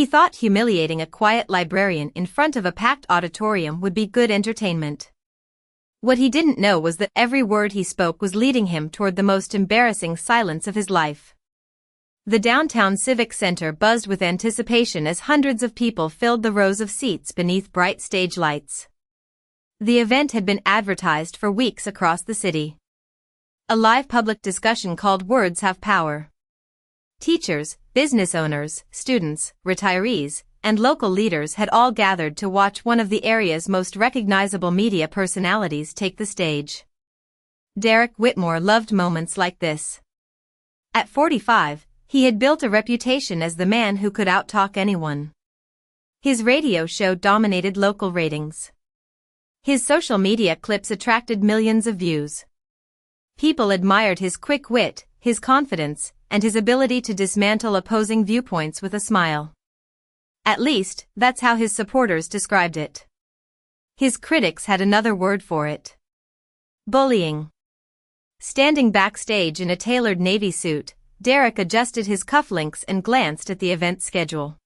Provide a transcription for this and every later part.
He thought humiliating a quiet librarian in front of a packed auditorium would be good entertainment. What he didn't know was that every word he spoke was leading him toward the most embarrassing silence of his life. The downtown Civic Center buzzed with anticipation as hundreds of people filled the rows of seats beneath bright stage lights. The event had been advertised for weeks across the city. A live public discussion called Words Have Power. Teachers, business owners, students, retirees, and local leaders had all gathered to watch one of the area's most recognizable media personalities take the stage. Derek Whitmore loved moments like this. At 45, he had built a reputation as the man who could outtalk anyone. His radio show dominated local ratings. His social media clips attracted millions of views. People admired his quick wit, his confidence, and his ability to dismantle opposing viewpoints with a smile. At least, that's how his supporters described it. His critics had another word for it. Bullying. Standing backstage in a tailored navy suit, Derek adjusted his cufflinks and glanced at the event schedule.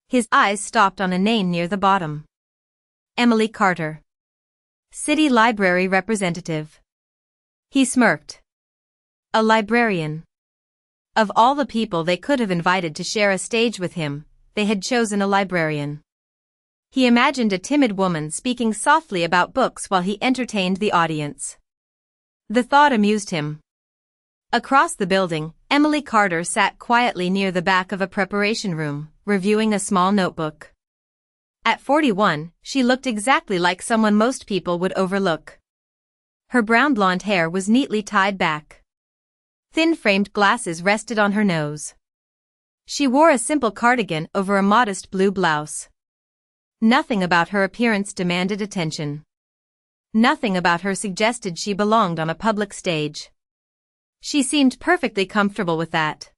His eyes stopped on a name near the bottom. Emily Carter. City Library Representative. He smirked. A librarian. Of all the people they could have invited to share a stage with him, they had chosen a librarian. He imagined a timid woman speaking softly about books while he entertained the audience. The thought amused him. Across the building, Emily Carter sat quietly near the back of a preparation room, reviewing a small notebook. At 41, she looked exactly like someone most people would overlook. Her brown blonde hair was neatly tied back. Thin-framed glasses rested on her nose. She wore a simple cardigan over a modest blue blouse. Nothing about her appearance demanded attention. Nothing about her suggested she belonged on a public stage. She seemed perfectly comfortable with that.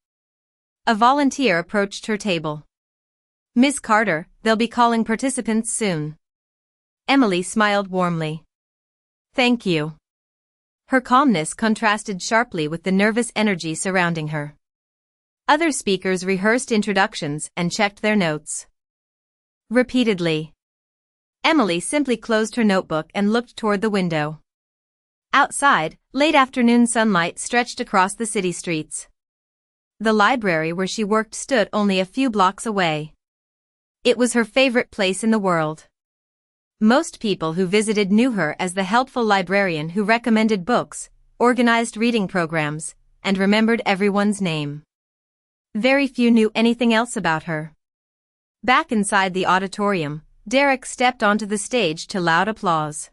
A volunteer approached her table. "Miss Carter, they'll be calling participants soon." Emily smiled warmly. "Thank you." Her calmness contrasted sharply with the nervous energy surrounding her. Other speakers rehearsed introductions and checked their notes. Repeatedly. Emily simply closed her notebook and looked toward the window. Outside, late afternoon sunlight stretched across the city streets. The library where she worked stood only a few blocks away. It was her favorite place in the world. Most people who visited knew her as the helpful librarian who recommended books, organized reading programs, and remembered everyone's name. Very few knew anything else about her. Back inside the auditorium, Derek stepped onto the stage to loud applause.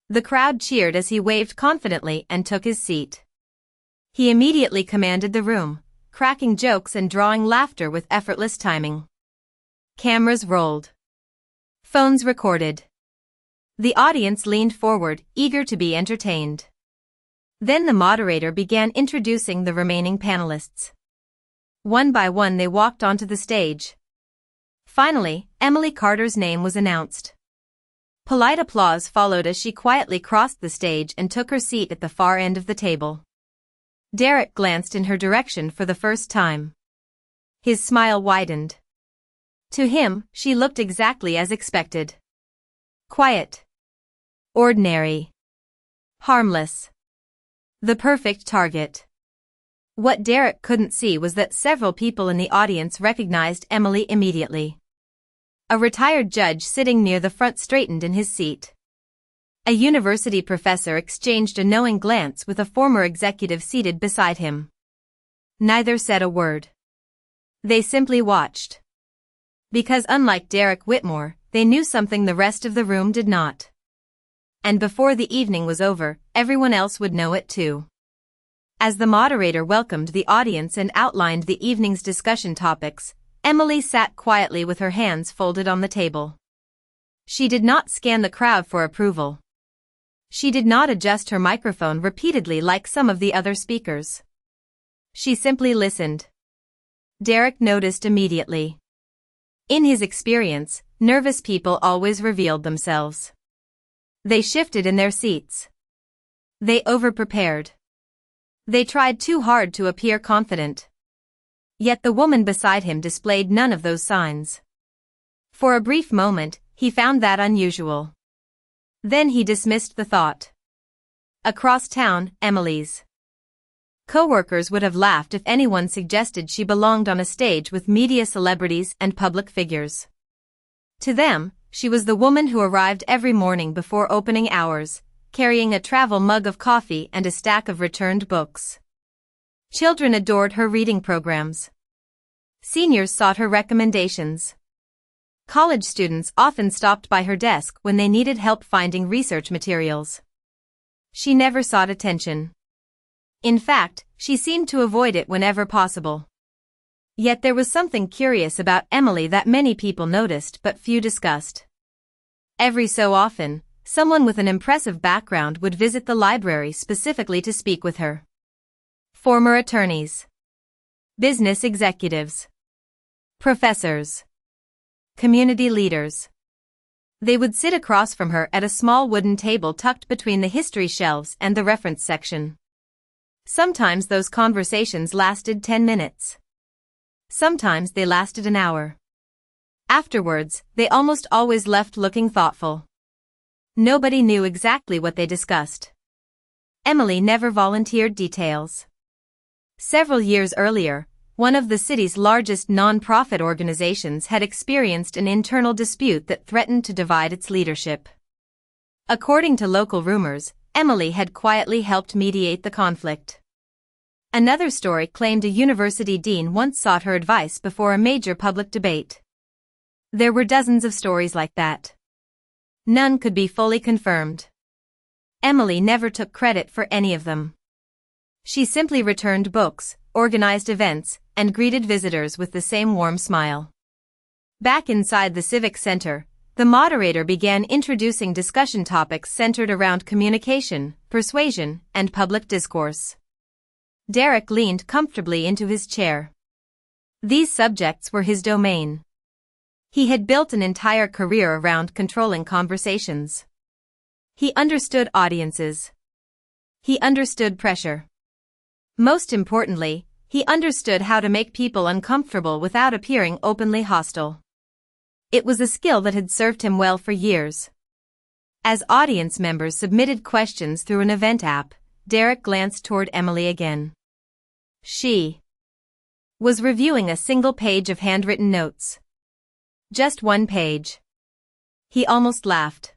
The crowd cheered as he waved confidently and took his seat. He immediately commanded the room, cracking jokes and drawing laughter with effortless timing. Cameras rolled. Phones recorded. The audience leaned forward, eager to be entertained. Then the moderator began introducing the remaining panelists. One by one they walked onto the stage. Finally, Emily Carter's name was announced. Polite applause followed as she quietly crossed the stage and took her seat at the far end of the table. Derek glanced in her direction for the first time. His smile widened. To him, she looked exactly as expected. Quiet. Ordinary. Harmless. The perfect target. What Derek couldn't see was that several people in the audience recognized Emily immediately. A retired judge sitting near the front straightened in his seat. A university professor exchanged a knowing glance with a former executive seated beside him. Neither said a word. They simply watched. Because unlike Derek Whitmore, they knew something the rest of the room did not. And before the evening was over, everyone else would know it too. As the moderator welcomed the audience and outlined the evening's discussion topics, Emily sat quietly with her hands folded on the table. She did not scan the crowd for approval. She did not adjust her microphone repeatedly like some of the other speakers. She simply listened. Derek noticed immediately. In his experience, nervous people always revealed themselves. They shifted in their seats. They overprepared. They tried too hard to appear confident. Yet the woman beside him displayed none of those signs. For a brief moment, he found that unusual. Then he dismissed the thought. Across town, Emily's co-workers would have laughed if anyone suggested she belonged on a stage with media celebrities and public figures. To them, she was the woman who arrived every morning before opening hours, carrying a travel mug of coffee and a stack of returned books. Children adored her reading programs. Seniors sought her recommendations. College students often stopped by her desk when they needed help finding research materials. She never sought attention. In fact, she seemed to avoid it whenever possible. Yet there was something curious about Emily that many people noticed but few discussed. Every so often, someone with an impressive background would visit the library specifically to speak with her. Former attorneys, business executives, professors, community leaders. They would sit across from her at a small wooden table tucked between the history shelves and the reference section. Sometimes those conversations lasted 10 minutes. Sometimes they lasted an hour. Afterwards, they almost always left looking thoughtful. Nobody knew exactly what they discussed. Emily never volunteered details. Several years earlier, one of the city's largest non-profit organizations had experienced an internal dispute that threatened to divide its leadership. According to local rumors, Emily had quietly helped mediate the conflict. Another story claimed a university dean once sought her advice before a major public debate. There were dozens of stories like that. None could be fully confirmed. Emily never took credit for any of them. She simply returned books, organized events, and greeted visitors with the same warm smile. Back inside the Civic Center, the moderator began introducing discussion topics centered around communication, persuasion, and public discourse. Derek leaned comfortably into his chair. These subjects were his domain. He had built an entire career around controlling conversations. He understood audiences. He understood pressure. Most importantly, he understood how to make people uncomfortable without appearing openly hostile. It was a skill that had served him well for years. As audience members submitted questions through an event app, Derek glanced toward Emily again. She was reviewing a single page of handwritten notes. Just one page. He almost laughed.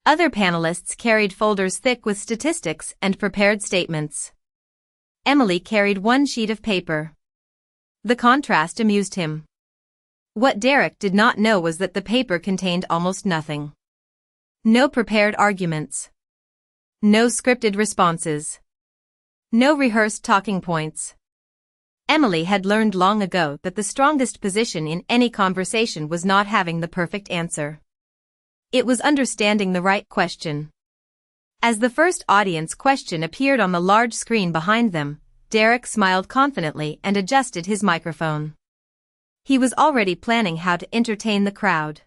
Other panelists carried folders thick with statistics and prepared statements. Emily carried one sheet of paper. The contrast amused him. What Derek did not know was that the paper contained almost nothing. No prepared arguments. No scripted responses. No rehearsed talking points. Emily had learned long ago that the strongest position in any conversation was not having the perfect answer. It was understanding the right question. As the first audience question appeared on the large screen behind them, Derek smiled confidently and adjusted his microphone. He was already planning how to entertain the crowd.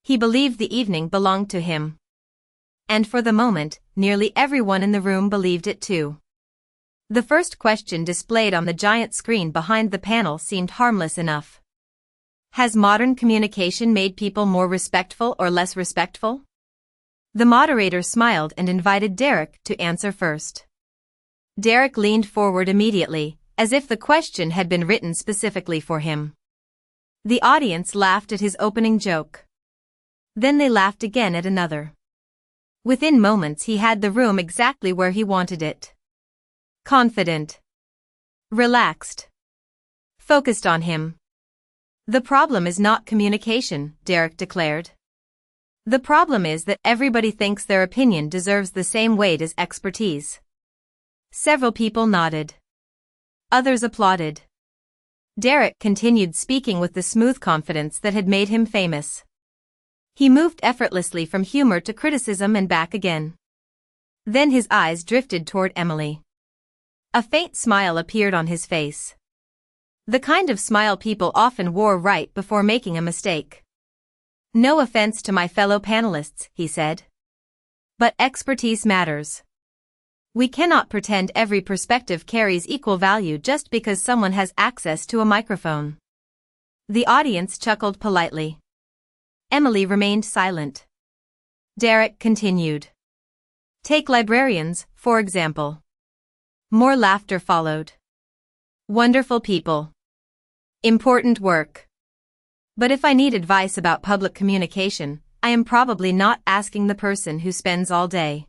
He believed the evening belonged to him. And for the moment, nearly everyone in the room believed it too. The first question displayed on the giant screen behind the panel seemed harmless enough. Has modern communication made people more respectful or less respectful? The moderator smiled and invited Derek to answer first. Derek leaned forward immediately, as if the question had been written specifically for him. The audience laughed at his opening joke. Then they laughed again at another. Within moments he had the room exactly where he wanted it. Confident. Relaxed. Focused on him. The problem is not communication, Derek declared. The problem is that everybody thinks their opinion deserves the same weight as expertise. Several people nodded. Others applauded. Derek continued speaking with the smooth confidence that had made him famous. He moved effortlessly from humor to criticism and back again. Then his eyes drifted toward Emily. A faint smile appeared on his face. The kind of smile people often wore right before making a mistake. No offense to my fellow panelists, he said. But expertise matters. We cannot pretend every perspective carries equal value just because someone has access to a microphone. The audience chuckled politely. Emily remained silent. Derek continued. Take librarians, for example. More laughter followed. Wonderful people. Important work. But if I need advice about public communication, I am probably not asking the person who spends all day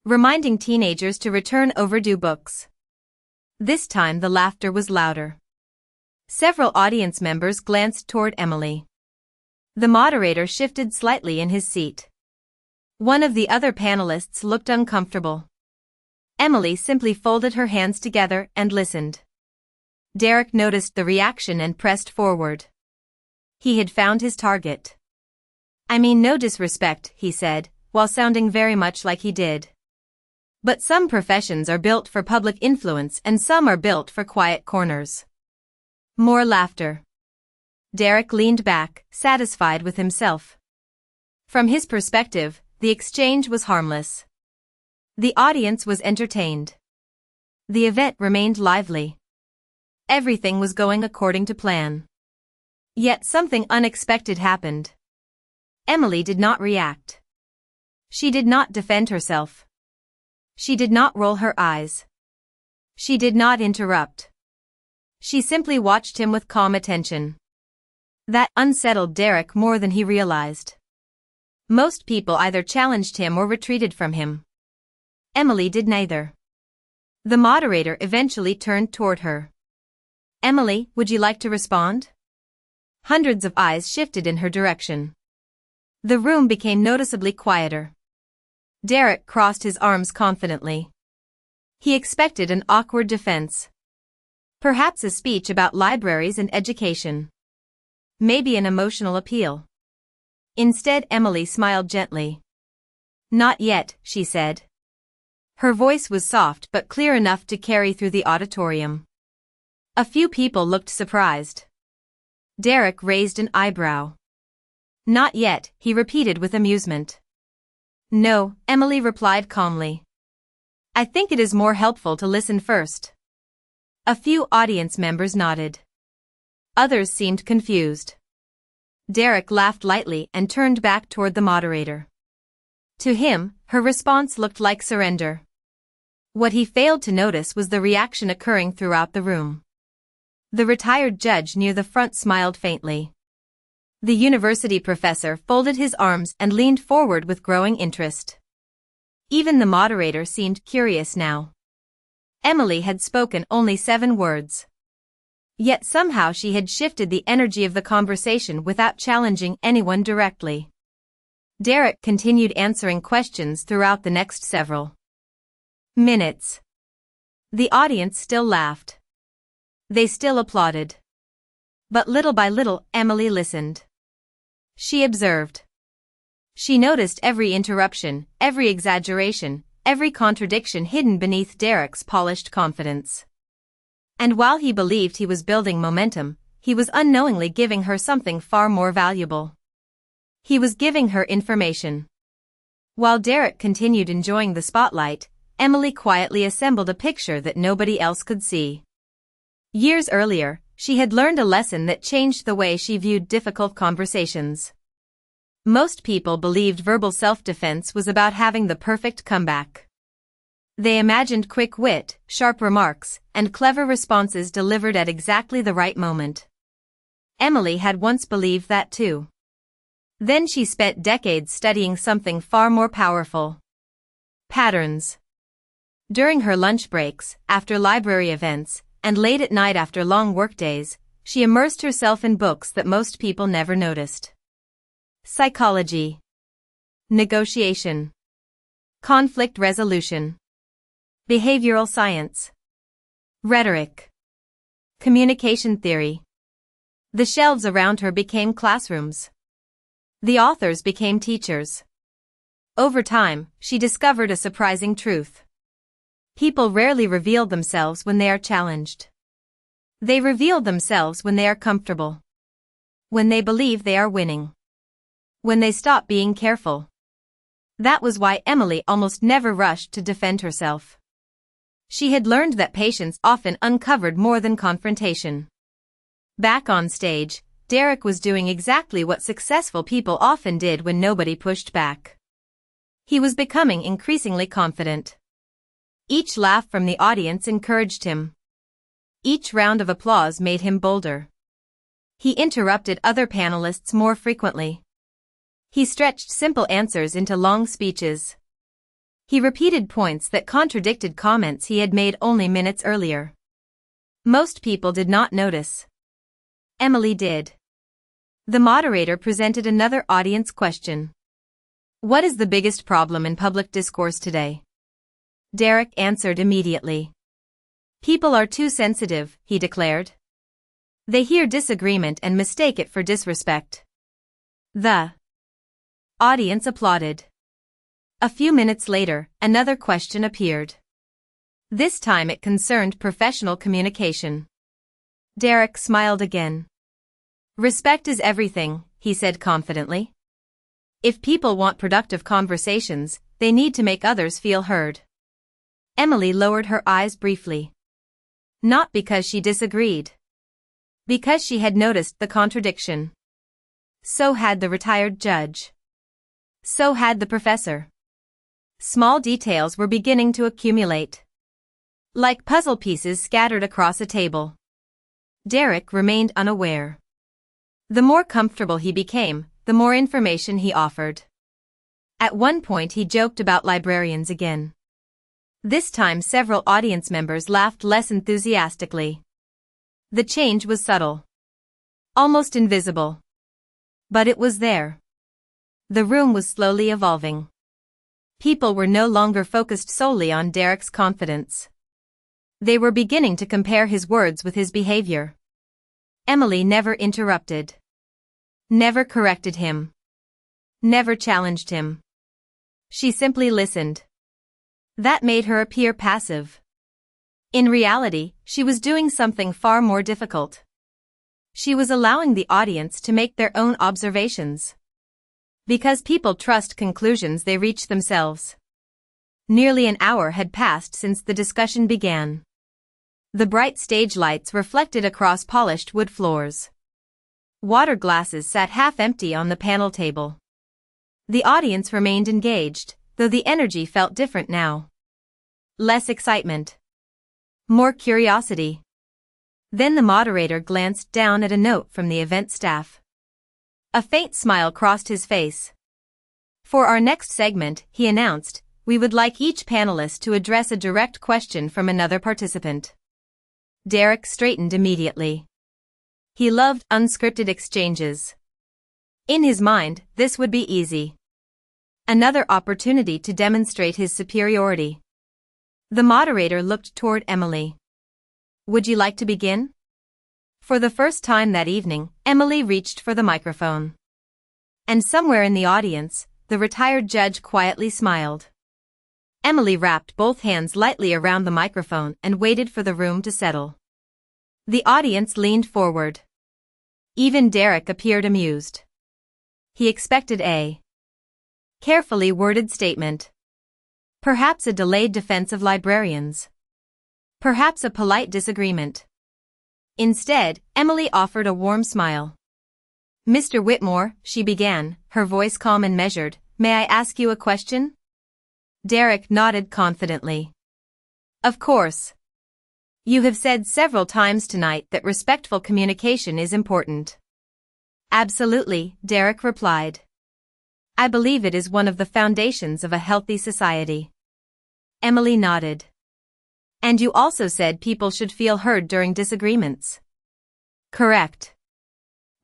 reminding teenagers to return overdue books. This time the laughter was louder. Several audience members glanced toward Emily. The moderator shifted slightly in his seat. One of the other panelists looked uncomfortable. Emily simply folded her hands together and listened. Derek noticed the reaction and pressed forward. He had found his target. I mean no disrespect, he said, while sounding very much like he did. But some professions are built for public influence and some are built for quiet corners. More laughter. Derek leaned back, satisfied with himself. From his perspective, the exchange was harmless. The audience was entertained. The event remained lively. Everything was going according to plan. Yet something unexpected happened. Emily did not react. She did not defend herself. She did not roll her eyes. She did not interrupt. She simply watched him with calm attention. That unsettled Derek more than he realized. Most people either challenged him or retreated from him. Emily did neither. The moderator eventually turned toward her. Emily, would you like to respond? Hundreds of eyes shifted in her direction. The room became noticeably quieter. Derek crossed his arms confidently. He expected an awkward defense. Perhaps a speech about libraries and education. Maybe an emotional appeal. Instead, Emily smiled gently. Not yet, she said. Her voice was soft but clear enough to carry through the auditorium. A few people looked surprised. Derek raised an eyebrow. Not yet, he repeated with amusement. No, Emily replied calmly. I think it is more helpful to listen first. A few audience members nodded. Others seemed confused. Derek laughed lightly and turned back toward the moderator. To him, her response looked like surrender. What he failed to notice was the reaction occurring throughout the room. The retired judge near the front smiled faintly. The university professor folded his arms and leaned forward with growing interest. Even the moderator seemed curious now. Emily had spoken only 7 words. Yet somehow she had shifted the energy of the conversation without challenging anyone directly. Derek continued answering questions throughout the next several minutes. The audience still laughed. They still applauded. But little by little, Emily listened. She observed. She noticed every interruption, every exaggeration, every contradiction hidden beneath Derek's polished confidence. And while he believed he was building momentum, he was unknowingly giving her something far more valuable. He was giving her information. While Derek continued enjoying the spotlight, Emily quietly assembled a picture that nobody else could see. Years earlier, she had learned a lesson that changed the way she viewed difficult conversations. Most people believed verbal self-defense was about having the perfect comeback. They imagined quick wit, sharp remarks, and clever responses delivered at exactly the right moment. Emily had once believed that too. Then she spent decades studying something far more powerful. Patterns. During her lunch breaks, after library events, and late at night after long workdays, she immersed herself in books that most people never noticed. Psychology. Negotiation. Conflict resolution. Behavioral science. Rhetoric. Communication theory. The shelves around her became classrooms. The authors became teachers. Over time, she discovered a surprising truth. People rarely reveal themselves when they are challenged. They reveal themselves when they are comfortable. When they believe they are winning. When they stop being careful. That was why Emily almost never rushed to defend herself. She had learned that patience often uncovered more than confrontation. Back on stage, Derek was doing exactly what successful people often did when nobody pushed back. He was becoming increasingly confident. Each laugh from the audience encouraged him. Each round of applause made him bolder. He interrupted other panelists more frequently. He stretched simple answers into long speeches. He repeated points that contradicted comments he had made only minutes earlier. Most people did not notice. Emily did. The moderator presented another audience question. What is the biggest problem in public discourse today? Derek answered immediately. People are too sensitive, he declared. They hear disagreement and mistake it for disrespect. The audience applauded. A few minutes later, another question appeared. This time it concerned professional communication. Derek smiled again. Respect is everything, he said confidently. If people want productive conversations, they need to make others feel heard. Emily lowered her eyes briefly. Not because she disagreed. Because she had noticed the contradiction. So had the retired judge. So had the professor. Small details were beginning to accumulate. Like puzzle pieces scattered across a table. Derek remained unaware. The more comfortable he became, the more information he offered. At one point he joked about librarians again. This time several audience members laughed less enthusiastically. The change was subtle. Almost invisible. But it was there. The room was slowly evolving. People were no longer focused solely on Derek's confidence. They were beginning to compare his words with his behavior. Emily never interrupted. Never corrected him. Never challenged him. She simply listened. That made her appear passive. In reality, she was doing something far more difficult. She was allowing the audience to make their own observations. Because people trust conclusions they reach themselves. Nearly an hour had passed since the discussion began. The bright stage lights reflected across polished wood floors. Water glasses sat half empty on the panel table. The audience remained engaged, though the energy felt different now. Less excitement. More curiosity. Then the moderator glanced down at a note from the event staff. A faint smile crossed his face. For our next segment, he announced, we would like each panelist to address a direct question from another participant. Derek straightened immediately. He loved unscripted exchanges. In his mind, this would be easy. Another opportunity to demonstrate his superiority. The moderator looked toward Emily. Would you like to begin? For the first time that evening, Emily reached for the microphone. And somewhere in the audience, the retired judge quietly smiled. Emily wrapped both hands lightly around the microphone and waited for the room to settle. The audience leaned forward. Even Derek appeared amused. He expected a carefully worded statement. Perhaps a delayed defense of librarians. Perhaps a polite disagreement. Instead, Emily offered a warm smile. Mr. Whitmore, she began, her voice calm and measured, may I ask you a question? Derek nodded confidently. Of course. You have said several times tonight that respectful communication is important. Absolutely, Derek replied. I believe it is one of the foundations of a healthy society. Emily nodded. And you also said people should feel heard during disagreements. Correct.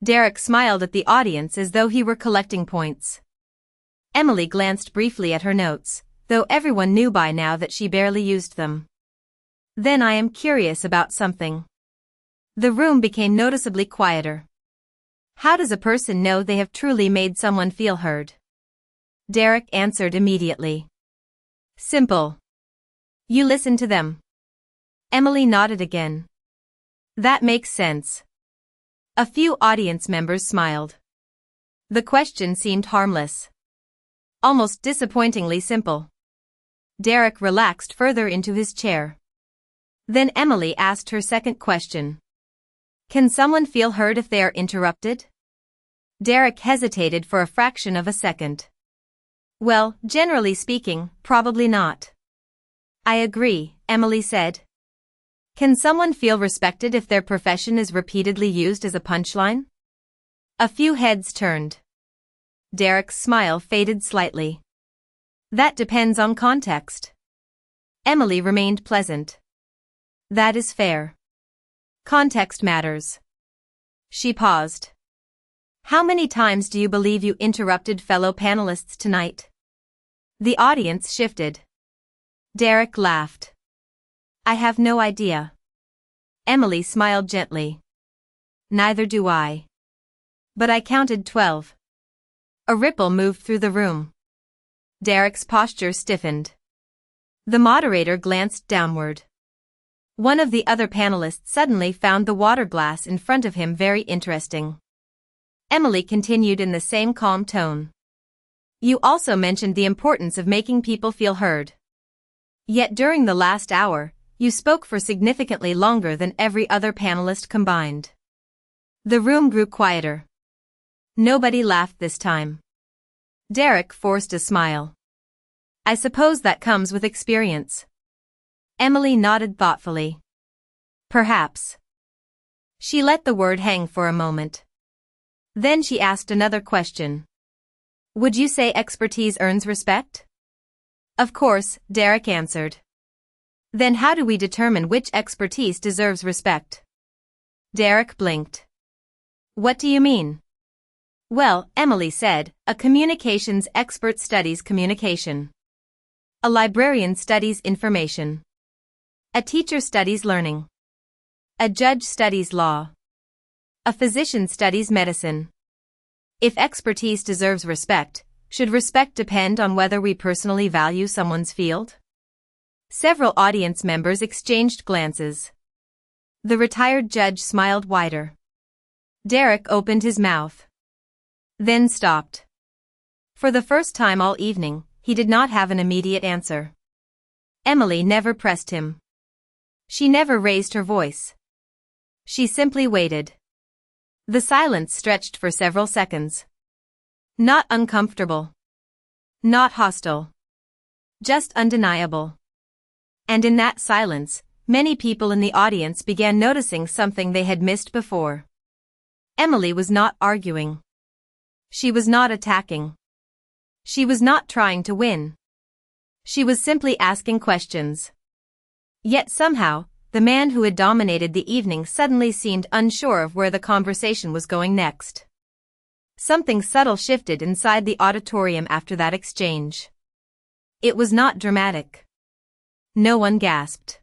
Derek smiled at the audience as though he were collecting points. Emily glanced briefly at her notes, though everyone knew by now that she barely used them. Then I am curious about something. The room became noticeably quieter. How does a person know they have truly made someone feel heard? Derek answered immediately. Simple. You listen to them. Emily nodded again. That makes sense. A few audience members smiled. The question seemed harmless. Almost disappointingly simple. Derek relaxed further into his chair. Then Emily asked her second question. Can someone feel heard if they are interrupted? Derek hesitated for a fraction of a second. Well, generally speaking, probably not. I agree, Emily said. Can someone feel respected if their profession is repeatedly used as a punchline? A few heads turned. Derek's smile faded slightly. That depends on context. Emily remained pleasant. That is fair. Context matters. She paused. How many times do you believe you interrupted fellow panelists tonight? The audience shifted. Derek laughed. I have no idea. Emily smiled gently. Neither do I. But I counted 12. A ripple moved through the room. Derek's posture stiffened. The moderator glanced downward. One of the other panelists suddenly found the water glass in front of him very interesting. Emily continued in the same calm tone. You also mentioned the importance of making people feel heard. Yet during the last hour, you spoke for significantly longer than every other panelist combined. The room grew quieter. Nobody laughed this time. Derek forced a smile. I suppose that comes with experience. Emily nodded thoughtfully. Perhaps. She let the word hang for a moment. Then she asked another question. Would you say expertise earns respect? Of course, Derek answered. Then how do we determine which expertise deserves respect? Derek blinked. What do you mean? Well, Emily said, a communications expert studies communication. A librarian studies information. A teacher studies learning. A judge studies law. A physician studies medicine. If expertise deserves respect, should respect depend on whether we personally value someone's field? Several audience members exchanged glances. The retired judge smiled wider. Derek opened his mouth. Then stopped. For the first time all evening, he did not have an immediate answer. Emily never pressed him. She never raised her voice. She simply waited. The silence stretched for several seconds. Not uncomfortable. Not hostile. Just undeniable. And in that silence, many people in the audience began noticing something they had missed before. Emily was not arguing. She was not attacking. She was not trying to win. She was simply asking questions. Yet somehow, the man who had dominated the evening suddenly seemed unsure of where the conversation was going next. Something subtle shifted inside the auditorium after that exchange. It was not dramatic. No one gasped.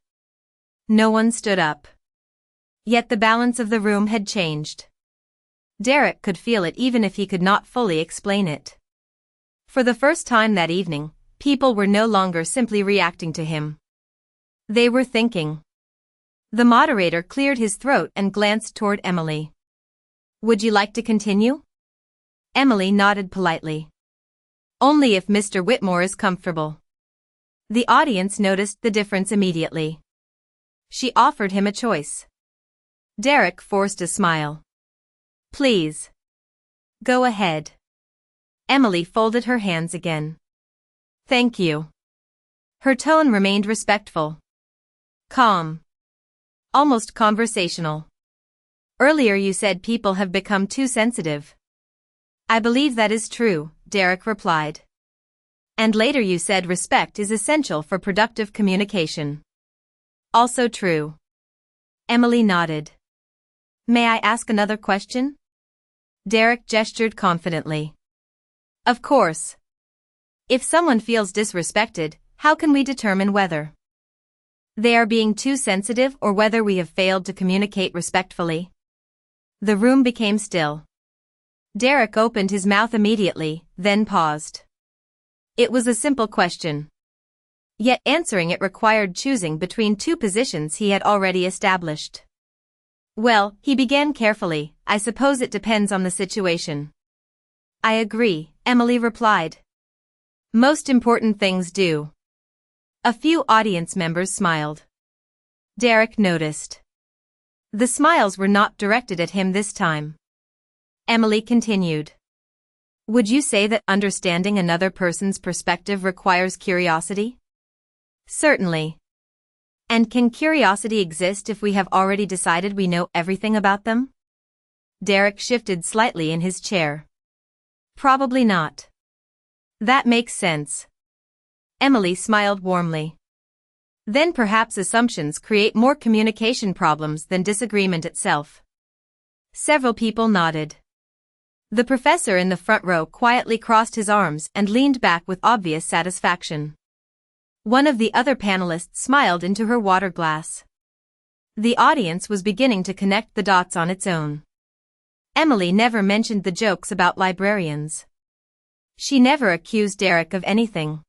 No one stood up. Yet the balance of the room had changed. Derek could feel it even if he could not fully explain it. For the first time that evening, people were no longer simply reacting to him. They were thinking. The moderator cleared his throat and glanced toward Emily. Would you like to continue? Emily nodded politely. Only if Mr. Whitmore is comfortable. The audience noticed the difference immediately. She offered him a choice. Derek forced a smile. Please. Go ahead. Emily folded her hands again. Thank you. Her tone remained respectful. Calm. Almost conversational. Earlier you said people have become too sensitive. I believe that is true, Derek replied. And later you said respect is essential for productive communication. Also true. Emily nodded. May I ask another question? Derek gestured confidently. Of course. If someone feels disrespected, how can we determine whether they are being too sensitive or whether we have failed to communicate respectfully? The room became still. Derek opened his mouth immediately, then paused. It was a simple question. Yet answering it required choosing between two positions he had already established. Well, he began carefully, I suppose it depends on the situation. I agree, Emily replied. Most important things do. A few audience members smiled. Derek noticed. The smiles were not directed at him this time. Emily continued. Would you say that understanding another person's perspective requires curiosity? Certainly. And can curiosity exist if we have already decided we know everything about them? Derek shifted slightly in his chair. Probably not. That makes sense. Emily smiled warmly. Then perhaps assumptions create more communication problems than disagreement itself. Several people nodded. The professor in the front row quietly crossed his arms and leaned back with obvious satisfaction. One of the other panelists smiled into her water glass. The audience was beginning to connect the dots on its own. Emily never mentioned the jokes about librarians. She never accused Derek of anything.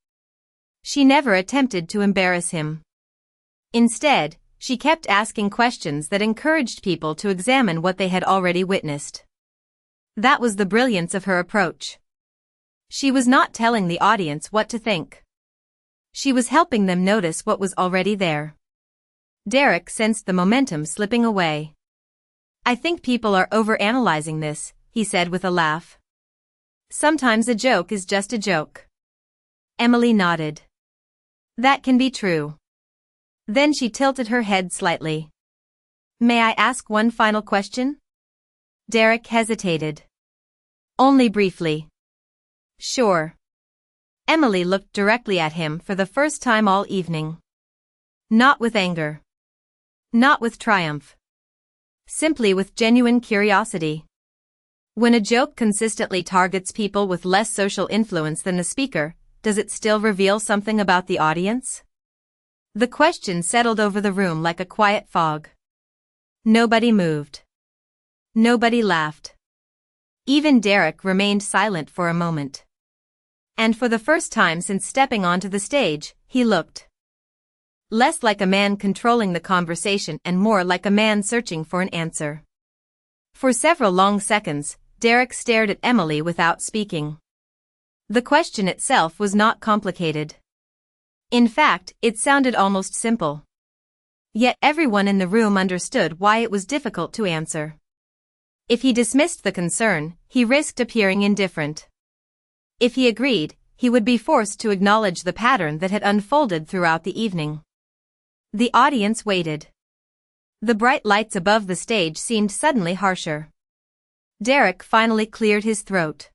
She never attempted to embarrass him. Instead, she kept asking questions that encouraged people to examine what they had already witnessed. That was the brilliance of her approach. She was not telling the audience what to think. She was helping them notice what was already there. Derek sensed the momentum slipping away. I think people are overanalyzing this, he said with a laugh. Sometimes a joke is just a joke. Emily nodded. That can be true. Then she tilted her head slightly. May I ask one final question? Derek hesitated. Only briefly. Sure. Emily looked directly at him for the first time all evening. Not with anger. Not with triumph. Simply with genuine curiosity. When a joke consistently targets people with less social influence than the speaker, does it still reveal something about the audience? The question settled over the room like a quiet fog. Nobody moved. Nobody laughed. Even Derek remained silent for a moment. And for the first time since stepping onto the stage, he looked less like a man controlling the conversation and more like a man searching for an answer. For several long seconds, Derek stared at Emily without speaking. The question itself was not complicated. In fact, it sounded almost simple. Yet everyone in the room understood why it was difficult to answer. If he dismissed the concern, he risked appearing indifferent. If he agreed, he would be forced to acknowledge the pattern that had unfolded throughout the evening. The audience waited. The bright lights above the stage seemed suddenly harsher. Derek finally cleared his throat.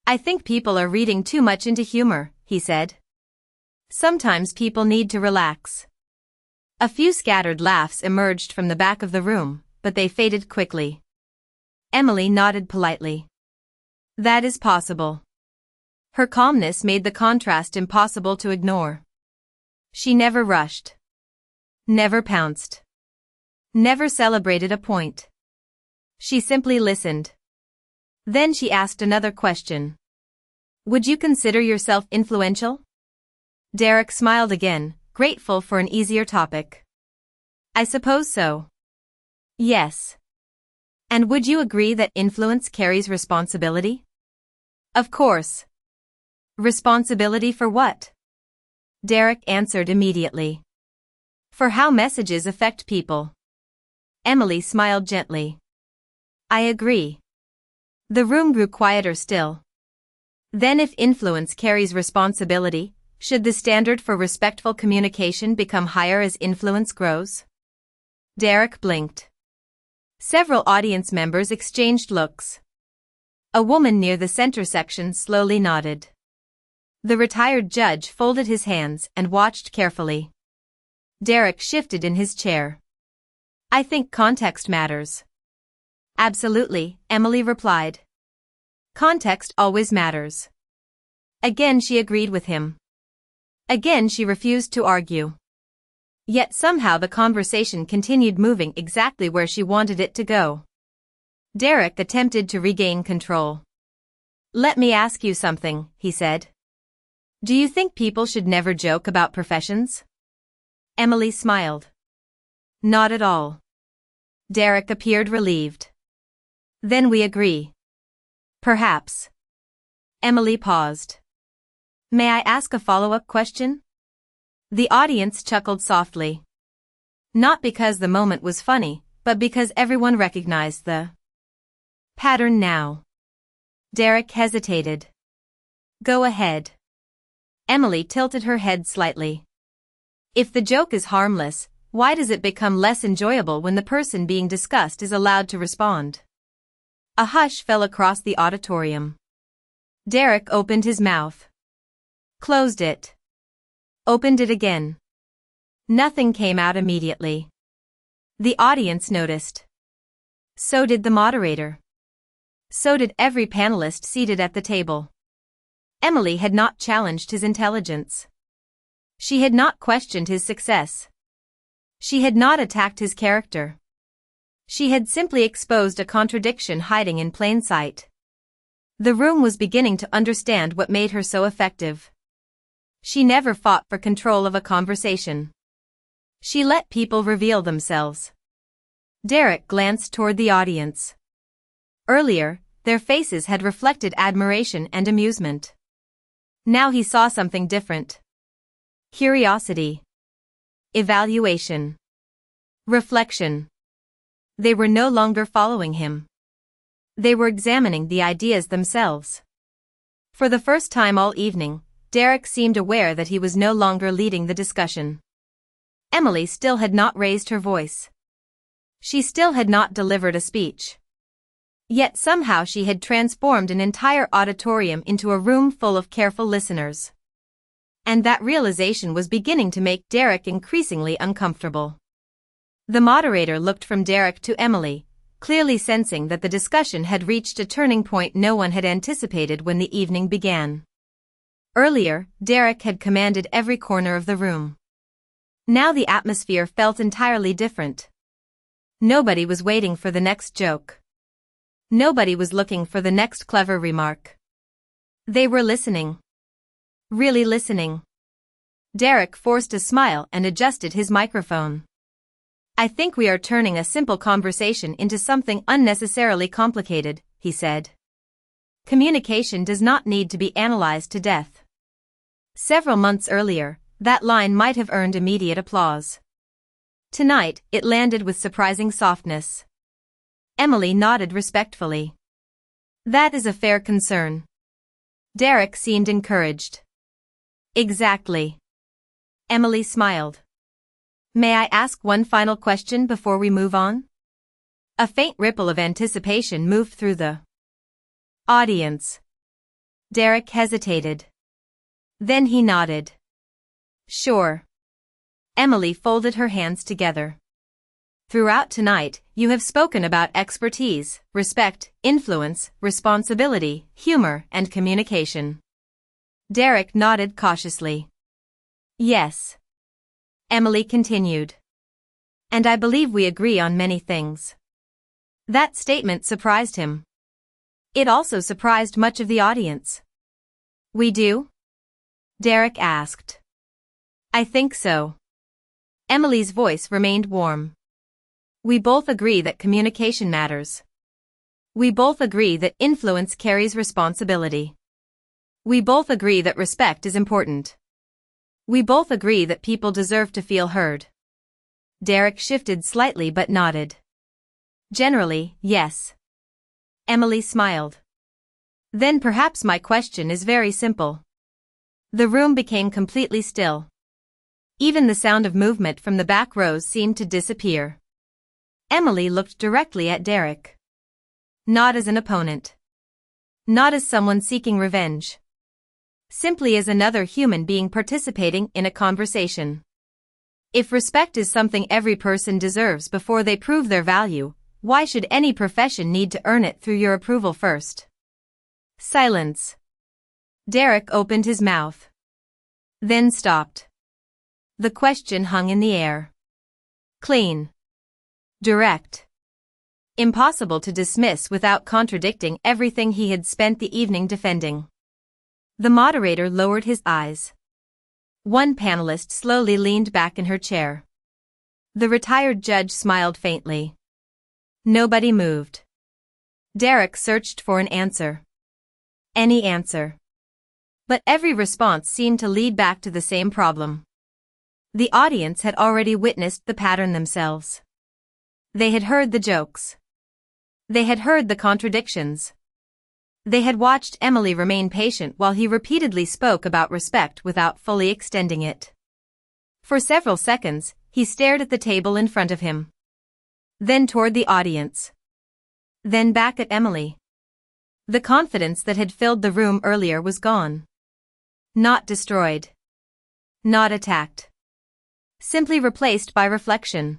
I think people are reading too much into humor, he said. Sometimes people need to relax. A few scattered laughs emerged from the back of the room, but they faded quickly. Emily nodded politely. That is possible. Her calmness made the contrast impossible to ignore. She never rushed. Never pounced. Never celebrated a point. She simply listened. Then she asked another question. Would you consider yourself influential? Derek smiled again, grateful for an easier topic. I suppose so. Yes. And would you agree that influence carries responsibility? Of course. Responsibility for what? Derek answered immediately. For how messages affect people. Emily smiled gently. I agree. The room grew quieter still. Then if influence carries responsibility, should the standard for respectful communication become higher as influence grows? Derek blinked. Several audience members exchanged looks. A woman near the center section slowly nodded. The retired judge folded his hands and watched carefully. Derek shifted in his chair. I think context matters. Absolutely, Emily replied. Context always matters. Again she agreed with him. Again she refused to argue. Yet somehow the conversation continued moving exactly where she wanted it to go. Derek attempted to regain control. Let me ask you something, he said. Do you think people should never joke about professions? Emily smiled. Not at all. Derek appeared relieved. Then we agree. Perhaps. Emily paused. May I ask a follow-up question? The audience chuckled softly. Not because the moment was funny, but because everyone recognized the pattern now. Derek hesitated. Go ahead. Emily tilted her head slightly. If the joke is harmless, why does it become less enjoyable when the person being discussed is allowed to respond? A hush fell across the auditorium. Derek opened his mouth. Closed it. Opened it again. Nothing came out immediately. The audience noticed. So did the moderator. So did every panelist seated at the table. Emily had not challenged his intelligence. She had not questioned his success. She had not attacked his character. She had simply exposed a contradiction hiding in plain sight. The room was beginning to understand what made her so effective. She never fought for control of a conversation. She let people reveal themselves. Derek glanced toward the audience. Earlier, their faces had reflected admiration and amusement. Now he saw something different. Curiosity. Evaluation. Reflection. They were no longer following him. They were examining the ideas themselves. For the first time all evening, Derek seemed aware that he was no longer leading the discussion. Emily still had not raised her voice. She still had not delivered a speech. Yet somehow she had transformed an entire auditorium into a room full of careful listeners. And that realization was beginning to make Derek increasingly uncomfortable. The moderator looked from Derek to Emily, clearly sensing that the discussion had reached a turning point no one had anticipated when the evening began. Earlier, Derek had commanded every corner of the room. Now the atmosphere felt entirely different. Nobody was waiting for the next joke. Nobody was looking for the next clever remark. They were listening. Really listening. Derek forced a smile and adjusted his microphone. I think we are turning a simple conversation into something unnecessarily complicated, he said. Communication does not need to be analyzed to death. Several months earlier, that line might have earned immediate applause. Tonight, it landed with surprising softness. Emily nodded respectfully. That is a fair concern. Derek seemed encouraged. Exactly. Emily smiled. May I ask one final question before we move on? A faint ripple of anticipation moved through the audience. Derek hesitated. Then he nodded. Sure. Emily folded her hands together. Throughout tonight, you have spoken about expertise, respect, influence, responsibility, humor, and communication. Derek nodded cautiously. Yes. Emily continued. And I believe we agree on many things. That statement surprised him. It also surprised much of the audience. We do? Derek asked. I think so. Emily's voice remained warm. We both agree that communication matters. We both agree that influence carries responsibility. We both agree that respect is important. We both agree that people deserve to feel heard. Derek shifted slightly but nodded. Generally, yes. Emily smiled. Then perhaps my question is very simple. The room became completely still. Even the sound of movement from the back rows seemed to disappear. Emily looked directly at Derek. Not as an opponent. Not as someone seeking revenge. Simply as another human being participating in a conversation. If respect is something every person deserves before they prove their value, why should any profession need to earn it through your approval first? Silence. Derek opened his mouth. Then stopped. The question hung in the air. Clean. Direct. Impossible to dismiss without contradicting everything he had spent the evening defending. The moderator lowered his eyes. One panelist slowly leaned back in her chair. The retired judge smiled faintly. Nobody moved. Derek searched for an answer. Any answer. But every response seemed to lead back to the same problem. The audience had already witnessed the pattern themselves. They had heard the jokes. They had heard the contradictions. They had watched Emily remain patient while he repeatedly spoke about respect without fully extending it. For several seconds, he stared at the table in front of him. Then toward the audience. Then back at Emily. The confidence that had filled the room earlier was gone. Not destroyed. Not attacked. Simply replaced by reflection.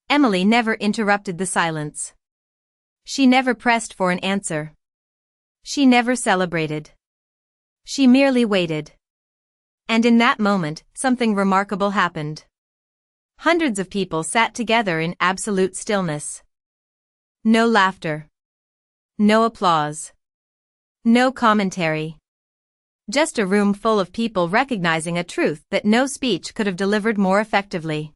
Emily never interrupted the silence. She never pressed for an answer. She never celebrated. She merely waited. And in that moment, something remarkable happened. Hundreds of people sat together in absolute stillness. No laughter. No applause. No commentary. Just a room full of people recognizing a truth that no speech could have delivered more effectively.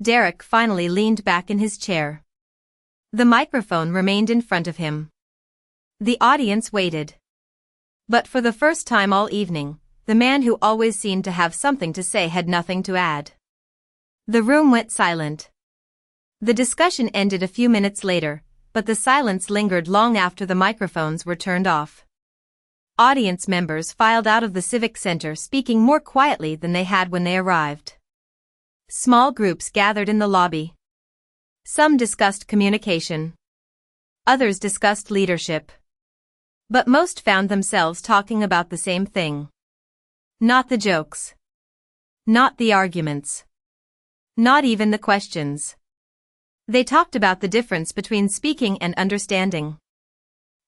Derek finally leaned back in his chair. The microphone remained in front of him. The audience waited. But for the first time all evening, the man who always seemed to have something to say had nothing to add. The room went silent. The discussion ended a few minutes later, but the silence lingered long after the microphones were turned off. Audience members filed out of the Civic Center speaking more quietly than they had when they arrived. Small groups gathered in the lobby. Some discussed communication. Others discussed leadership. But most found themselves talking about the same thing. Not the jokes. Not the arguments. Not even the questions. They talked about the difference between speaking and understanding.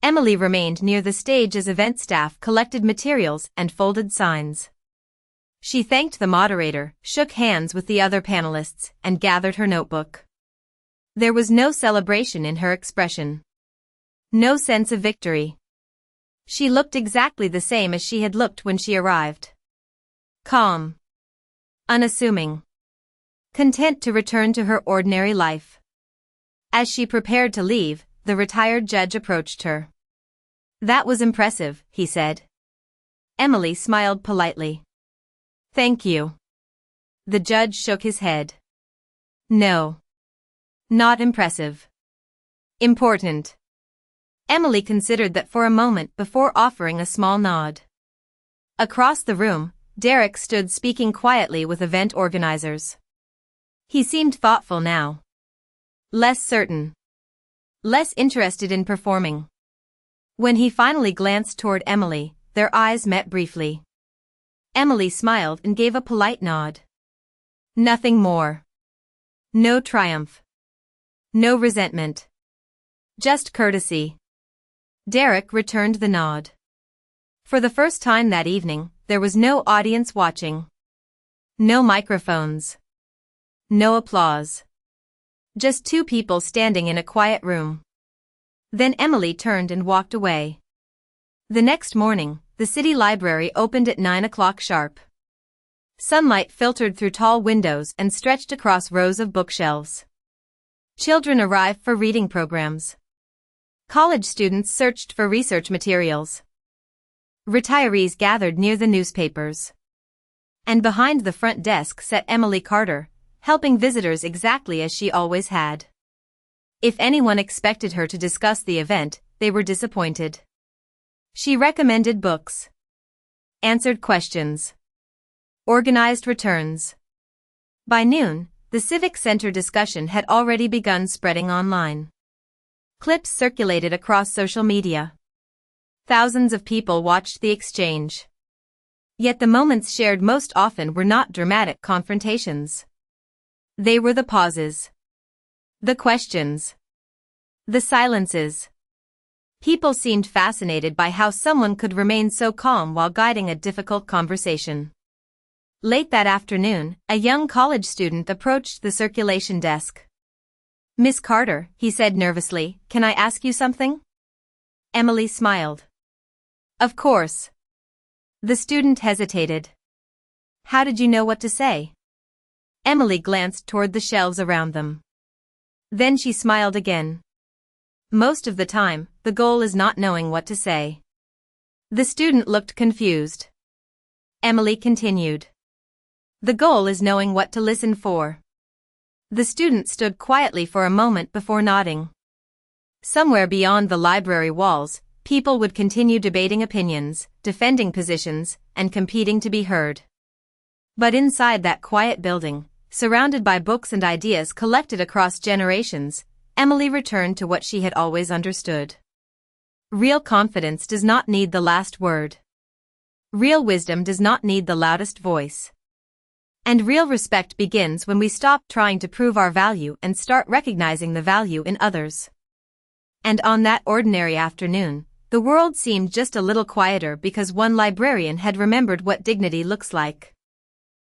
Emily remained near the stage as event staff collected materials and folded signs. She thanked the moderator, shook hands with the other panelists, and gathered her notebook. There was no celebration in her expression. No sense of victory. She looked exactly the same as she had looked when she arrived. Calm. Unassuming. Content to return to her ordinary life. As she prepared to leave, the retired judge approached her. "That was impressive," he said. Emily smiled politely. "Thank you." The judge shook his head. "No. Not impressive. Important." Emily considered that for a moment before offering a small nod. Across the room, Derek stood speaking quietly with event organizers. He seemed thoughtful now. Less certain. Less interested in performing. When he finally glanced toward Emily, their eyes met briefly. Emily smiled and gave a polite nod. Nothing more. No triumph. No resentment. Just courtesy. Derek returned the nod. For the first time that evening, there was no audience watching. No microphones. No applause. Just two people standing in a quiet room. Then Emily turned and walked away. The next morning, the city library opened at 9 o'clock sharp. Sunlight filtered through tall windows and stretched across rows of bookshelves. Children arrived for reading programs. College students searched for research materials. Retirees gathered near the newspapers. And behind the front desk sat Emily Carter, helping visitors exactly as she always had. If anyone expected her to discuss the event, they were disappointed. She recommended books. Answered questions. Organized returns. By noon, the Civic Center discussion had already begun spreading online. Clips circulated across social media. Thousands of people watched the exchange. Yet the moments shared most often were not dramatic confrontations. They were the pauses. The questions. The silences. People seemed fascinated by how someone could remain so calm while guiding a difficult conversation. Late that afternoon, a young college student approached the circulation desk. "Miss Carter," he said nervously, "can I ask you something?" Emily smiled. "Of course." The student hesitated. "How did you know what to say?" Emily glanced toward the shelves around them. Then she smiled again. "Most of the time, the goal is not knowing what to say. The student looked confused. Emily continued. The goal is knowing what to listen for. The student stood quietly for a moment before nodding. Somewhere beyond the library walls, people would continue debating opinions, defending positions, and competing to be heard. But inside that quiet building, surrounded by books and ideas collected across generations, Emily returned to what she had always understood. Real confidence does not need the last word. Real wisdom does not need the loudest voice. And real respect begins when we stop trying to prove our value and start recognizing the value in others. And on that ordinary afternoon, the world seemed just a little quieter because one librarian had remembered what dignity looks like.